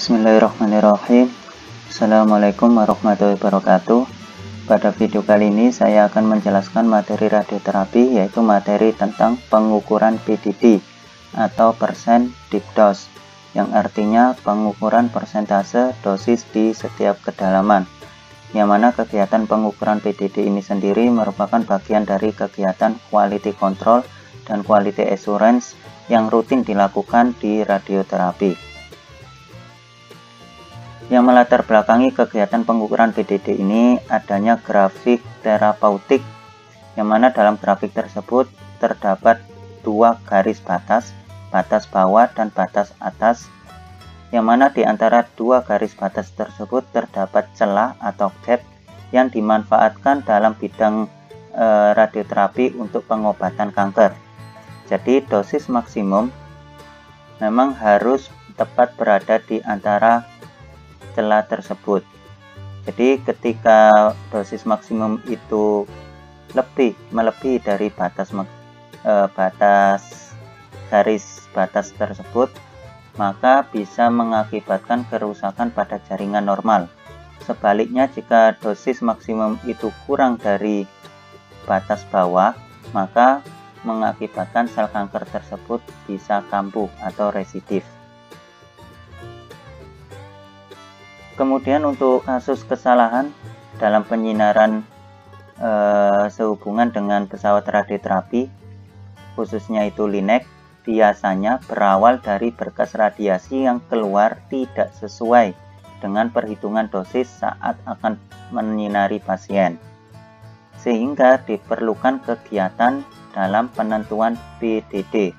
Bismillahirrahmanirrahim. Assalamualaikum warahmatullahi wabarakatuh. Pada video kali ini saya akan menjelaskan materi radioterapi, yaitu materi tentang pengukuran PDD atau persen deep dose, yang artinya pengukuran persentase dosis di setiap kedalaman. Yang mana kegiatan pengukuran PDD ini sendiri merupakan bagian dari kegiatan quality control dan quality assurance yang rutin dilakukan di radioterapi. Yang melatar belakangi kegiatan pengukuran PDD ini adanya grafik terapeutik, yang mana dalam grafik tersebut terdapat dua garis batas bawah dan batas atas, yang mana di antara dua garis batas tersebut terdapat celah atau gap yang dimanfaatkan dalam bidang radioterapi untuk pengobatan kanker. Jadi dosis maksimum memang harus tepat berada di antara celah tersebut. Jadi ketika dosis maksimum itu melebihi dari batas garis batas tersebut, maka bisa mengakibatkan kerusakan pada jaringan normal. Sebaliknya, jika dosis maksimum itu kurang dari batas bawah, maka mengakibatkan sel kanker tersebut bisa kambuh atau residif. Kemudian untuk kasus kesalahan dalam penyinaran sehubungan dengan pesawat radioterapi, khususnya itu LINEC, biasanya berawal dari berkas radiasi yang keluar tidak sesuai dengan perhitungan dosis saat akan menyinari pasien, sehingga diperlukan kegiatan dalam penentuan PDD,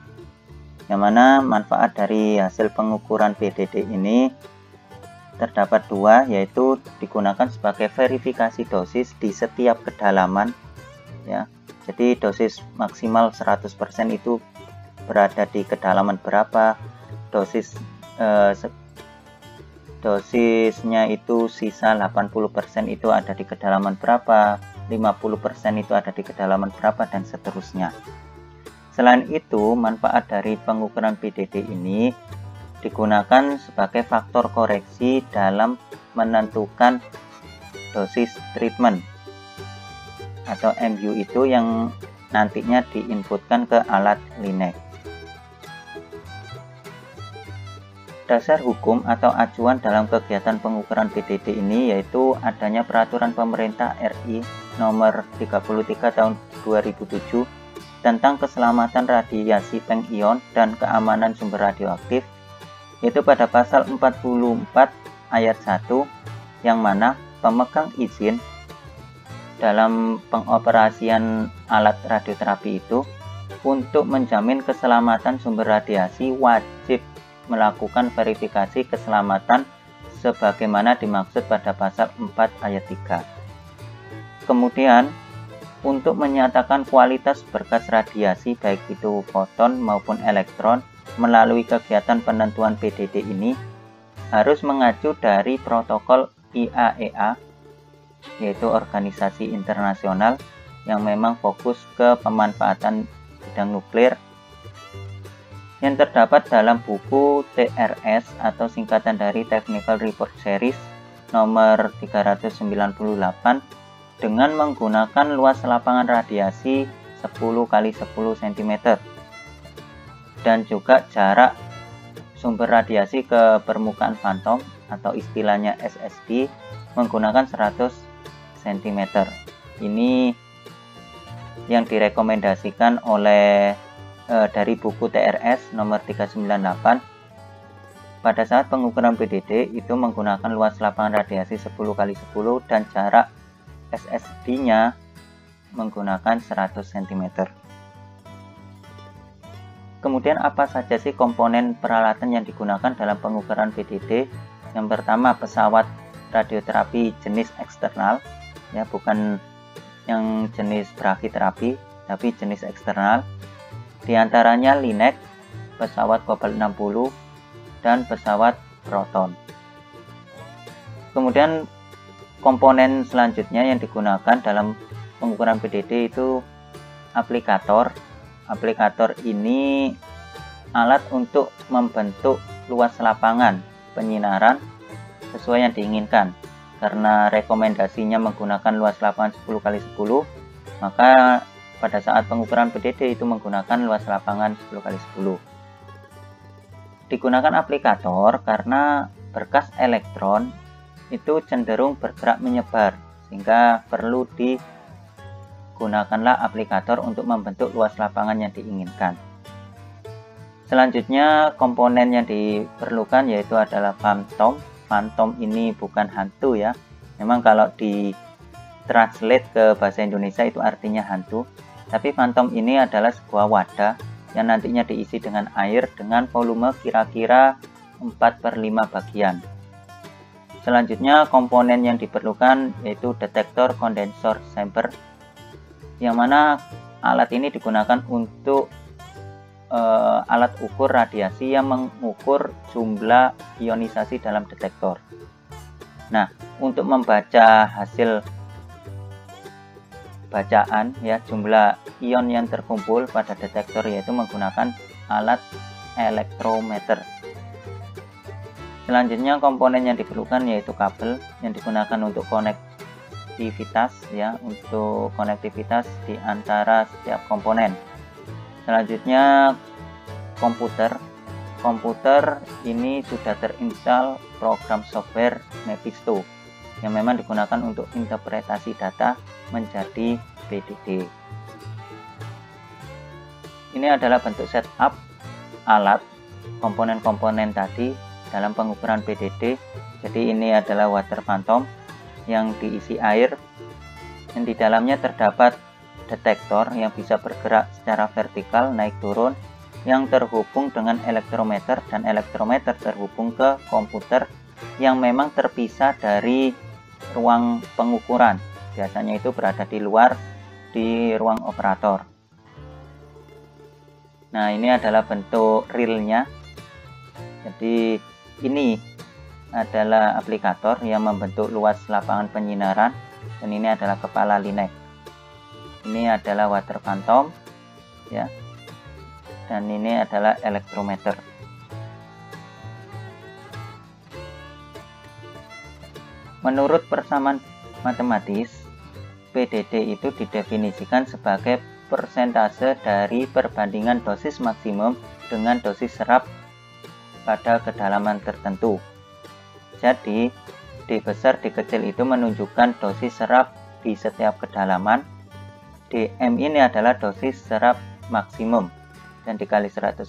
yang mana manfaat dari hasil pengukuran PDD ini terdapat dua, yaitu digunakan sebagai verifikasi dosis di setiap kedalaman, ya. Jadi dosis maksimal 100% itu berada di kedalaman berapa, dosisnya itu sisa 80% itu ada di kedalaman berapa, 50% itu ada di kedalaman berapa, dan seterusnya. Selain itu, manfaat dari pengukuran PDD ini digunakan sebagai faktor koreksi dalam menentukan dosis treatment atau MU itu yang nantinya diinputkan ke alat LINEC. Dasar hukum atau acuan dalam kegiatan pengukuran PDD ini yaitu adanya peraturan pemerintah RI nomor 33 tahun 2007 tentang keselamatan radiasi pengion dan keamanan sumber radioaktif, yaitu pada pasal 44 ayat 1, yang mana pemegang izin dalam pengoperasian alat radioterapi itu untuk menjamin keselamatan sumber radiasi wajib melakukan verifikasi keselamatan sebagaimana dimaksud pada pasal 4 ayat 3. Kemudian untuk menyatakan kualitas berkas radiasi baik itu foton maupun elektron melalui kegiatan penentuan PDD ini harus mengacu dari protokol IAEA, yaitu organisasi internasional yang memang fokus ke pemanfaatan bidang nuklir, yang terdapat dalam buku TRS atau singkatan dari Technical Report Series nomor 398 dengan menggunakan luas lapangan radiasi 10 x 10 cm dan juga jarak sumber radiasi ke permukaan fantom atau istilahnya SSD menggunakan 100 cm. Ini yang direkomendasikan oleh dari buku TRS nomor 398 pada saat pengukuran PDD itu menggunakan luas lapangan radiasi 10 x 10 dan jarak SSD-nya menggunakan 100 cm. Kemudian apa saja sih komponen peralatan yang digunakan dalam pengukuran PDD? Yang pertama, pesawat radioterapi jenis eksternal, ya, bukan yang jenis brachyterapi, tapi jenis eksternal. Di antaranya LINEC, pesawat Cobalt 60, dan pesawat Proton. Kemudian komponen selanjutnya yang digunakan dalam pengukuran PDD itu aplikator. Aplikator ini alat untuk membentuk luas lapangan penyinaran sesuai yang diinginkan. Karena rekomendasinya menggunakan luas lapangan 10x10, maka pada saat pengukuran PDD itu menggunakan luas lapangan 10x10. Digunakan aplikator karena berkas elektron itu cenderung bergerak menyebar, sehingga perlu digunakanlah aplikator untuk membentuk luas lapangan yang diinginkan. Selanjutnya komponen yang diperlukan yaitu adalah phantom. Phantom ini bukan hantu ya. Memang kalau di translate ke bahasa Indonesia itu artinya hantu. Tapi phantom ini adalah sebuah wadah yang nantinya diisi dengan air dengan volume kira-kira 4/5 bagian. Selanjutnya komponen yang diperlukan yaitu detektor kondensor chamber, yang mana alat ini digunakan untuk alat ukur radiasi yang mengukur jumlah ionisasi dalam detektor. Nah, untuk membaca hasil bacaan ya jumlah ion yang terkumpul pada detektor yaitu menggunakan alat elektrometer. Selanjutnya komponen yang diperlukan yaitu kabel yang digunakan untuk konektivitas ya, untuk konektivitas di antara setiap komponen. Selanjutnya komputer. Komputer ini sudah terinstall program software Mephisto yang memang digunakan untuk interpretasi data menjadi PDD. Ini adalah bentuk setup alat komponen-komponen tadi dalam pengukuran PDD. Jadi ini adalah water phantom yang diisi air, dan di dalamnya terdapat detektor yang bisa bergerak secara vertikal naik turun yang terhubung dengan elektrometer, dan elektrometer terhubung ke komputer yang memang terpisah dari ruang pengukuran. Biasanya itu berada di luar di ruang operator. Nah, ini adalah bentuk realnya. Jadi ini adalah aplikator yang membentuk luas lapangan penyinaran, dan ini adalah kepala linek. Ini adalah water phantom ya, dan ini adalah elektrometer. Menurut persamaan matematis, PDD itu didefinisikan sebagai persentase dari perbandingan dosis maksimum dengan dosis serap pada kedalaman tertentu. Jadi D besar D kecil itu menunjukkan dosis serap di setiap kedalaman. DM ini adalah dosis serap maksimum dan dikali 100%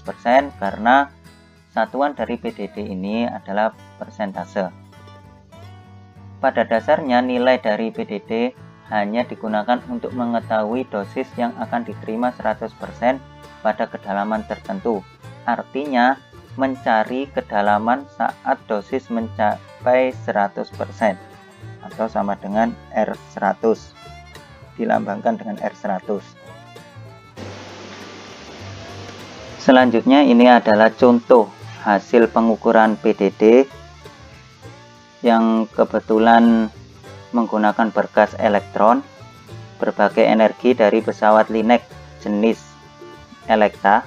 karena satuan dari PDD ini adalah persentase. Pada dasarnya nilai dari PDD hanya digunakan untuk mengetahui dosis yang akan diterima 100% pada kedalaman tertentu. Artinya mencari kedalaman saat dosis mencapai 100% atau sama dengan R100, dilambangkan dengan R100. Selanjutnya ini adalah contoh hasil pengukuran PDD yang kebetulan menggunakan berkas elektron berbagai energi dari pesawat linek jenis Elekta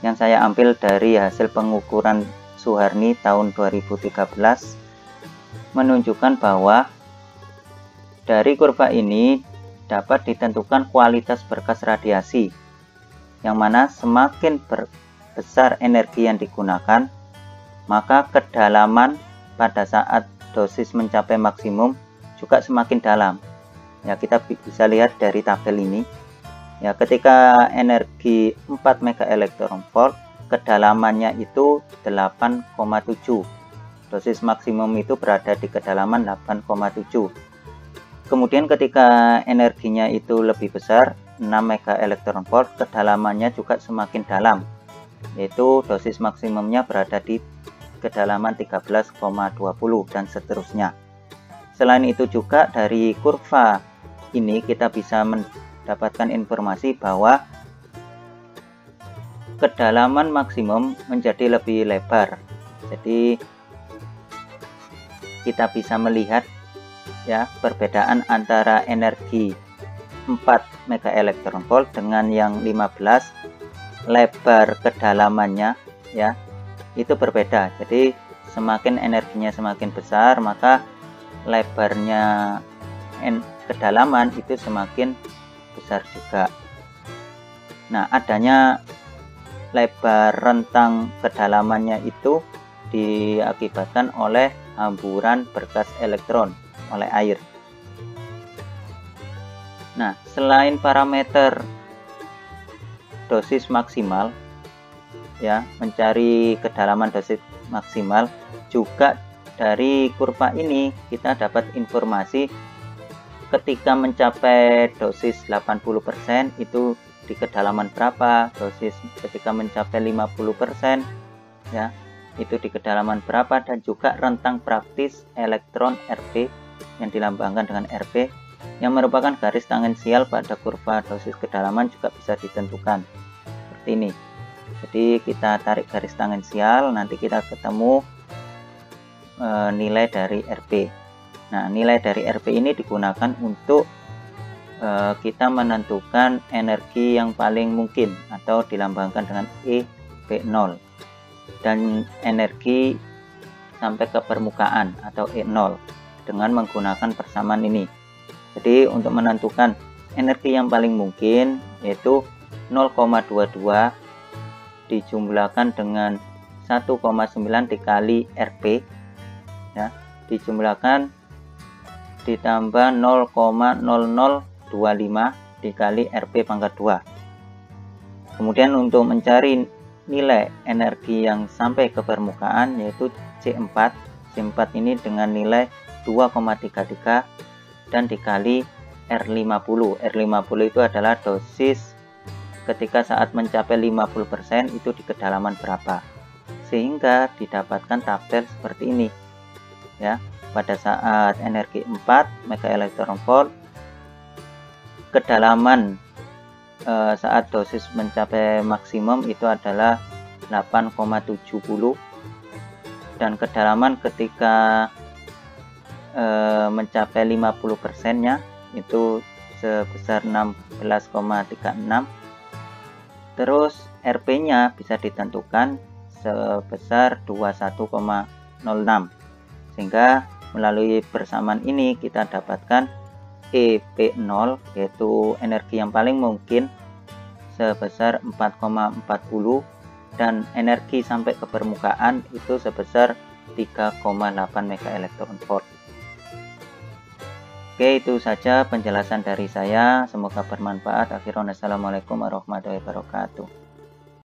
yang saya ambil dari hasil pengukuran Suharni tahun 2013, menunjukkan bahwa dari kurva ini dapat ditentukan kualitas berkas radiasi, yang mana semakin besar energi yang digunakan, maka kedalaman pada saat dosis mencapai maksimum juga semakin dalam. Ya, kita bisa lihat dari tabel ini. Ya, ketika energi 4 MeV, kedalamannya itu 8,7. Dosis maksimum itu berada di kedalaman 8,7. Kemudian ketika energinya itu lebih besar, 6 MeV, kedalamannya juga semakin dalam, yaitu dosis maksimumnya berada di kedalaman 13,20 dan seterusnya. Selain itu juga dari kurva ini kita bisa mendapatkan informasi bahwa kedalaman maksimum menjadi lebih lebar. Jadi kita bisa melihat ya perbedaan antara energi 4 MeV dengan yang 15, lebar kedalamannya ya, itu berbeda. Jadi semakin energinya semakin besar, maka lebarnya kedalaman itu semakin besar juga. Nah, adanya lebar rentang kedalamannya itu diakibatkan oleh hamburan berkas elektron oleh air. Nah, selain parameter dosis maksimal, ya, mencari kedalaman dosis maksimal, juga dari kurva ini kita dapat informasi ketika mencapai dosis 80% itu di kedalaman berapa, dosis ketika mencapai 50%, ya, itu di kedalaman berapa, dan juga rentang praktis elektron Rp yang dilambangkan dengan Rp yang merupakan garis tangensial pada kurva dosis kedalaman juga bisa ditentukan seperti ini. Jadi kita tarik garis tangensial, nanti kita ketemu nilai dari Rp. Nah, nilai dari Rp ini digunakan untuk kita menentukan energi yang paling mungkin atau dilambangkan dengan EP0, dan energi sampai ke permukaan atau E0 dengan menggunakan persamaan ini. Jadi untuk menentukan energi yang paling mungkin yaitu 0,22 dijumlahkan dengan 1,9 dikali Rp, ya, dijumlahkan ditambah 0,0025 dikali Rp pangkat 2. Kemudian untuk mencari nilai energi yang sampai ke permukaan yaitu C4. C4 ini dengan nilai 2,33 dan dikali R50. R50 itu adalah dosis ketika saat mencapai 50% itu di kedalaman berapa, sehingga didapatkan tabel seperti ini, ya. Pada saat energi 4 MeV, kedalaman saat dosis mencapai maksimum itu adalah 8,70, dan kedalaman ketika mencapai 50%-nya itu sebesar 16,36. Terus Rp-nya bisa ditentukan sebesar 21,06, sehingga melalui persamaan ini kita dapatkan EP0 yaitu energi yang paling mungkin sebesar 4,40, dan energi sampai ke permukaan itu sebesar 3,8 MeV. Oke, itu saja penjelasan dari saya, semoga bermanfaat. Akhirnya, assalamualaikum warahmatullahi wabarakatuh.